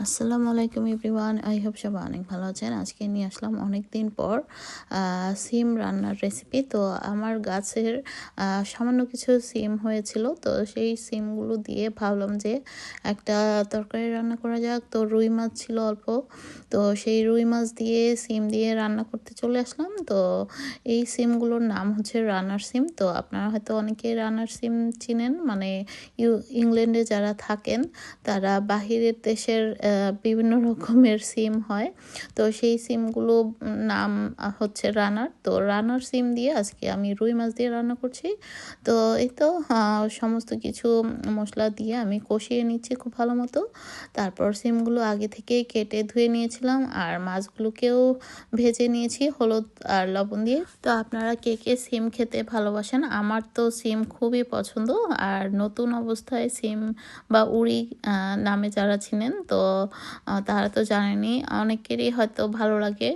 আসসালামু আলাইকুম everyone, I hope সবাই অনেক ভালো আছেন। আজকে নিয়ে আসলাম অনেক দিন পর সিম রান্নার রেসিপি। তো আমার গাছের সামান্য কিছু সিম হয়েছিল, তো সেই সিমগুলো দিয়ে ভাবলাম যে একটা তরকারি রান্না করা যাক। তো রুই মাছ ছিল অল্প, তো সেই রুই মাছ দিয়ে সিম দিয়ে রান্না করতে চলে আসলাম। তো এই সিমগুলোর নাম হচ্ছে রানার সিম। তো আপনারা হয়তো অনেকেই রানার সিম চিনেন, মানে ইংল্যান্ডে যারা থাকেন তারা বাহিরের দেশের বিভিন্ন রকমের সিম হয়, তো সেই সিমগুলো নাম হচ্ছে রানার। তো রানার সিম দিয়ে আজকে আমি রুই মাছ দিয়ে রান্না করছি। তো এই তো সমস্ত কিছু মশলা দিয়ে আমি কষিয়ে নিচ্ছি খুব ভালো মতো। তারপর সিমগুলো আগে থেকেই কেটে ধুয়ে নিয়েছিলাম, আর মাছগুলোকেও ভেজে নিয়েছি হলুদ আর লবণ দিয়ে। তো আপনারা কে কে সিম খেতে ভালোবাসেন? আমার তো সিম খুবই পছন্দ। আর নতুন অবস্থায় সিম বা উড়ি নামে যারা ছিলেন, তো তারা তো জানেনই, অনেকেরই হয়তো ভালো লাগে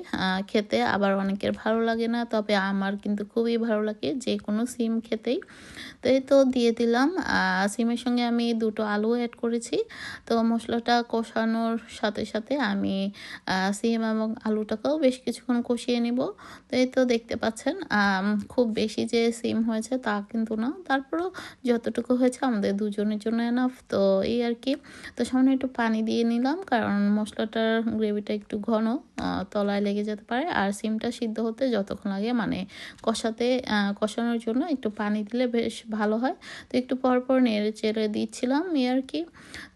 খেতে, আবার অনেকের ভালো লাগে না। তবে আমার কিন্তু খুবই ভালো লাগে যে কোনো সিম খেতেই। তো এই তো দিয়ে দিলাম, সিমের সঙ্গে আমি দুটো আলু অ্যাড করেছি। তো মশলাটা কষানোর সাথে সাথে আমি সিম এবং আলুটাকেও বেশ কিছুক্ষণ কষিয়ে নিব। তো এই তো দেখতে পাচ্ছেন, খুব বেশি যে সিম হয়েছে তা কিন্তু না, তারপরেও যতটুকু হয়েছে আমাদের দুজনের জন্য এনাফ। তো এই আর কি। তো সামান্য একটু পানি দিয়ে নিলাম, কারণ মশলাটার গ্রেভিটা একটু ঘন, তলায় লেগে যেতে পারে। আর সিমটা সিদ্ধ হতে যতক্ষণ লাগে, মানে কষানোর জন্য একটু পানি দিলে বেশ ভালো হয়। তো একটু পর পর নেড়ে চেড়ে দিচ্ছিলাম এই আর কি।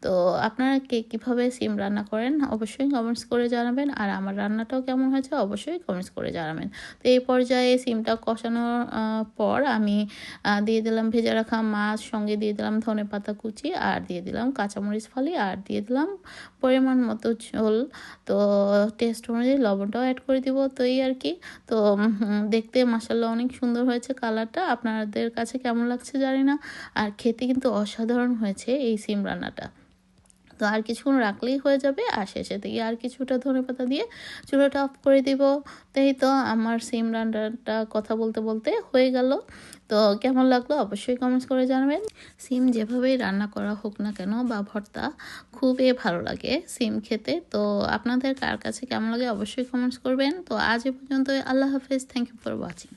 তো আপনারা কে কীভাবে সিম রান্না করেন অবশ্যই কমেন্টস করে জানাবেন, আর আমার রান্নাটাও কেমন হয়েছে অবশ্যই কমেন্টস করে জানাবেন। তো এই পর্যায়ে সিমটা কষানোর পর আমি দিয়ে দিলাম ভেজে রাখা মাছ, সঙ্গে দিয়ে দিলাম ধনেপাতা কুচি, আর দিয়ে দিলাম কাঁচামরিচ ফালি, আর দিয়ে দিলাম পরিমাণ মতো ঝোল। তো টেস্ট অনুযায়ী লবণটাও অ্যাড করে দিব। তো এই আর কি। তো দেখতে মাশাআল্লাহ অনেক সুন্দর হয়েছে কালারটা। আপনাদের কাছে কেমন লাগছে জানি না, আর খেতে কিন্তু অসাধারণ হয়েছে এই সিম রান্নাটা। তো আর কিছুক্ষণ রাখলেই হয়ে যাবে, আর শেষে থেকে আর কিছুটা ধনেপাতা দিয়ে চুলাটা অফ করে দিব। তো এই তো আমার সিম রান্নাটা কথা বলতে বলতে হয়ে গেল। তো কেমন লাগলো অবশ্যই কমেন্টস করে জানাবেন। সিম যেভাবেই রান্না করা হোক না কেন বা ভর্তা, খুবই ভালো লাগে সিম খেতে। তো আপনাদের কার কাছে কেমন লাগে অবশ্যই কমেন্টস করবেন। তো আজ এ পর্যন্ত, আল্লাহ হাফেজ, থ্যাংক ইউ ফর ওয়াচিং।